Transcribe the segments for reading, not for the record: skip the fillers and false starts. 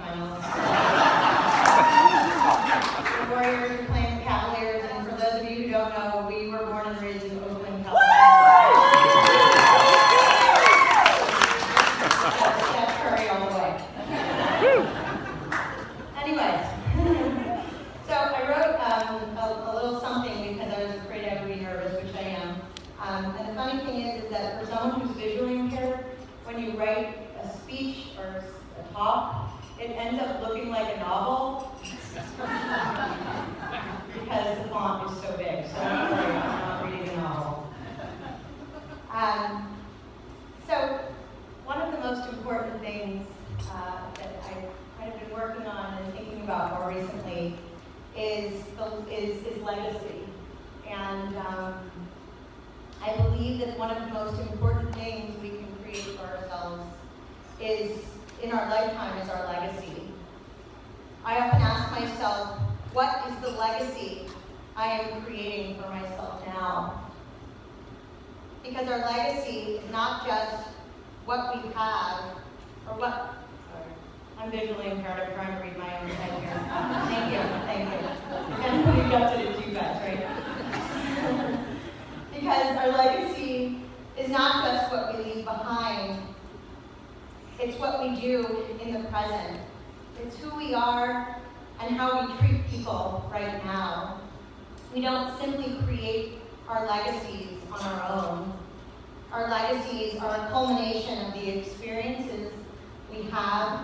semifinals. The Warriors are playing the Cavaliers, and for those of you who don't know, we were born and raised in Oakland, California. Steph Curry all the way. Anyways, so I wrote a little something because I was afraid I would be nervous, which I am. And the funny thing is that for someone who's visually impaired, when you write a speech or a talk, it ends up looking like a novel because the font is so big. So don't worry, I'm not reading a novel. So one of the most important things that I've kind of been working on and thinking about more recently is legacy. And I believe that one of the most important things we can create for ourselves in our lifetime is our legacy. I often ask myself, what is the legacy I am creating for myself now? Because our legacy is not just what we have, or what, sorry, I'm visually impaired, I'm trying to read my own head here. Thank you. And we got to it too fast, right? Because our legacy is not just what we leave behind, it's what we do in the present. It's who we are and how we treat people right now. We don't simply create our legacies on our own. Our legacies are a culmination of the experiences we have,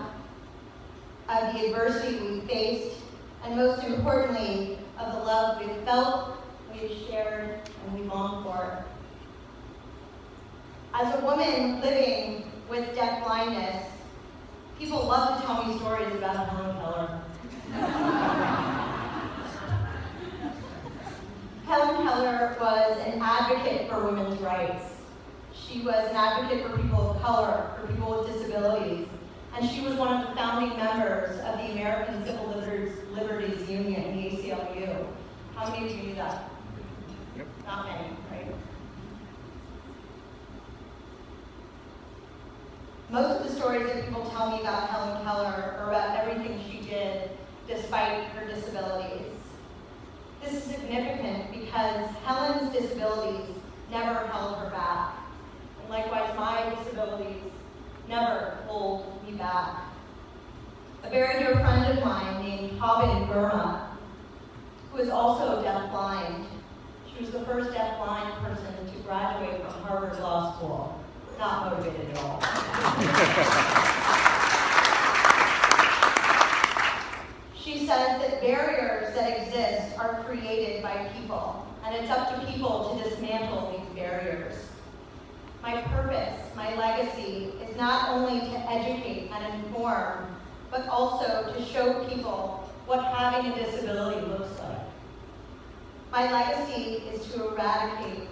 of the adversity we faced, and most importantly, of the love we've felt, we've shared, and we long for. As a woman living with deafblindness, people love to tell me stories about Helen Keller. Helen Keller was an advocate for women's rights. She was an advocate for people of color, for people with disabilities, and she was one of the founding members of the American Civil Liberties Union, the ACLU. How many of you knew that? Yep. Not many, right? Most of the stories that people tell me about Helen Keller are about everything she did despite her disabilities. This is significant because Helen's disabilities never held her back. And likewise, my disabilities never hold me back. A very dear friend of mine named Helen Keller, who is also deafblind, she was the first deafblind person to graduate from Harvard Law School. Not motivated at all. She says that barriers that exist are created by people, and it's up to people to dismantle these barriers. My purpose, my legacy, is not only to educate and inform, but also to show people what having a disability looks like. My legacy is to eradicate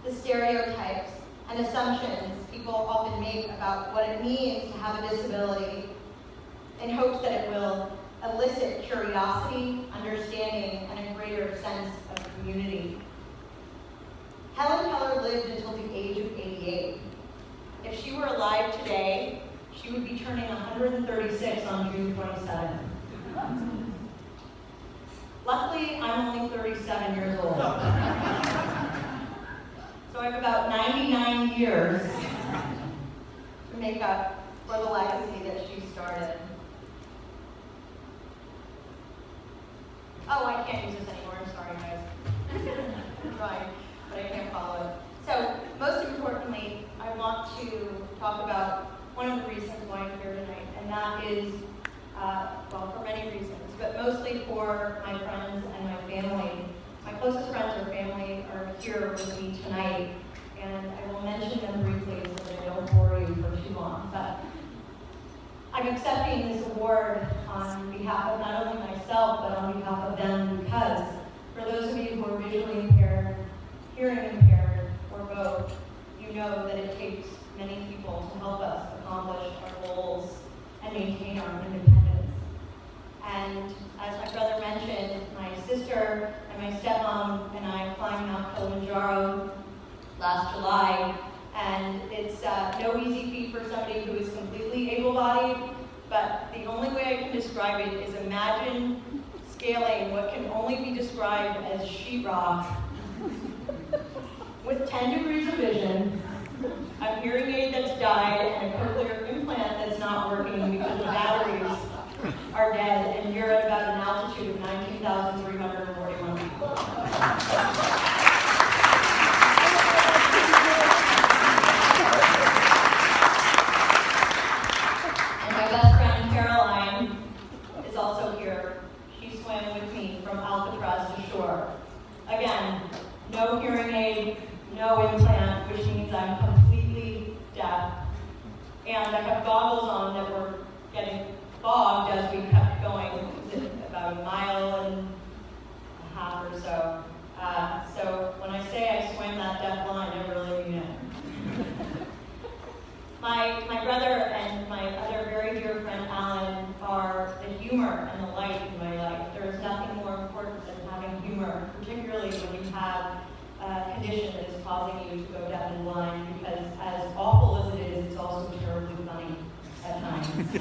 the stereotypes and assumptions people often make about what it means to have a disability, in hopes that it will elicit curiosity, understanding, and a greater sense of community. Helen Keller lived until the age of 88. If she were alive today, she would be turning 136 on June 27th. Luckily, I'm only 37 years old. So I have about 99 years to make up for the legacy that she started. Oh, I can't use this anymore, I'm sorry guys. I'm trying, but I can't follow it. So, most importantly, I want to talk about one of the reasons why I'm here tonight, and that is, well, for many reasons, but mostly for my friends and my family. My closest friends or family are here with me tonight, and I will mention them briefly so that I don't bore you for too long. But I'm accepting this award on behalf of not only myself, but on behalf of them, because for those of you who are visually impaired, hearing impaired, or both, you know that it takes many people to help us accomplish our goals and maintain our independence. And as my brother mentioned, my sister and my stepmom and I climbed Mount Kilimanjaro last July, and it's no easy feat for somebody who is completely able-bodied, but the only way I can can describe it is imagine scaling what can only be described as sheetrock with 10 degrees of vision, a hearing aid that's died, and a cochlear implant that's not working because the batteries are dead, and you're at about an altitude of 19,341 feet. And my best friend Caroline is also here. She swam with me from Alcatraz to shore. Again, no hearing aid, no implant, which means I'm completely deaf. And I have goggles on that were getting fogged as we kept going. It was about a mile and a half or so. So when I say I swam that deaf line, I really mean it. My brother and my other very dear friend Alan are the humor and the light in my life. There is nothing more important than having humor, particularly when you have a condition that is causing you to go deaf and blind, because as awful as it is, it's also terribly funny at times.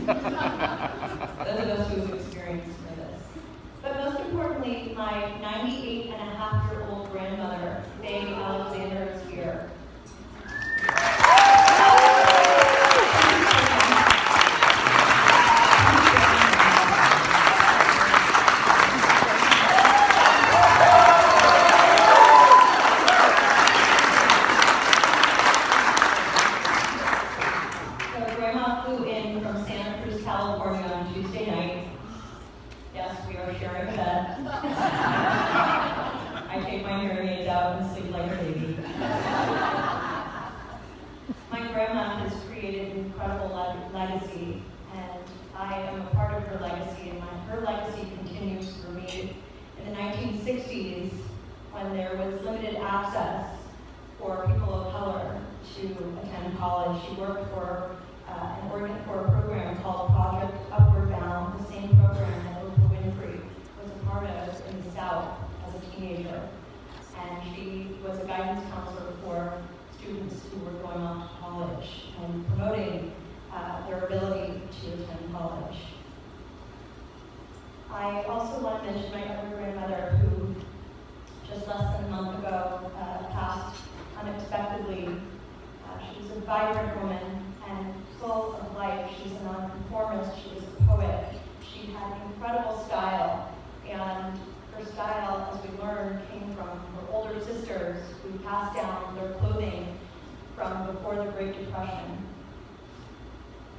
Those of us who have experienced this. But most importantly, my 98-and-a-half-year-old grandmother, Faye Alexander, is here. Legacy, and I am a part of her legacy, and her legacy continues for me. In the 1960s, when there was limited access for people of color to attend college, she worked for a program called Project Upward Bound, the same program that Oprah Winfrey was a part of in the South as a teenager. And she was a guidance counselor for students who were going off to college and promoting their ability to attend college. I also want to mention my other grandmother, who just less than a month ago passed unexpectedly. She was a vibrant woman and full of life. She's a nonconformist. She was a poet. She had incredible style, and her style, as we learned, came from her older sisters who passed down their clothing from before the Great Depression.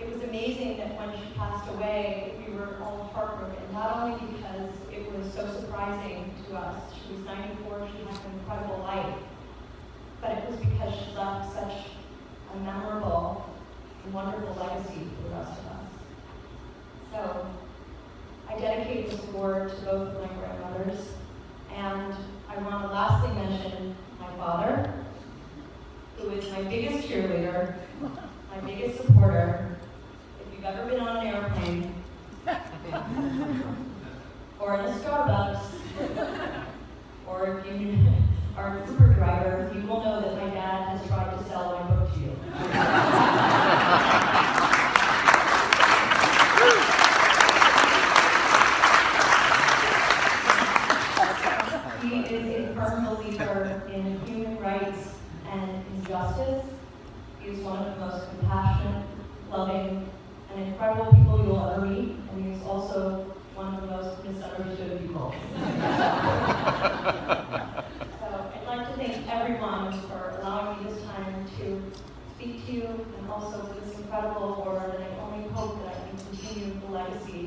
It was amazing that when she passed away, we were all heartbroken, not only because it was so surprising to us. She was 94, she had an incredible life, but it was because she left such a memorable and wonderful legacy for the rest of us. So, I dedicate this award to both of my grandmothers, and I want to lastly mention my father, who is my biggest cheerleader, my biggest supporter. If you've ever been on an airplane, or in a Starbucks, or if you are an Uber driver, you will know that my dad has tried to sell my book to you. He is a firm believer in human rights and injustice. He is one of the most compassionate, loving, and incredible people you will ever meet, and he is also one of the most misunderstood people. So I'd like to thank everyone for allowing me this time to speak to you, and also for this incredible award, and I only hope that I can continue the legacy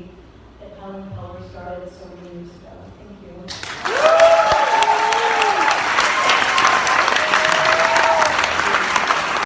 that Helen Keller started so many years ago. Thank you.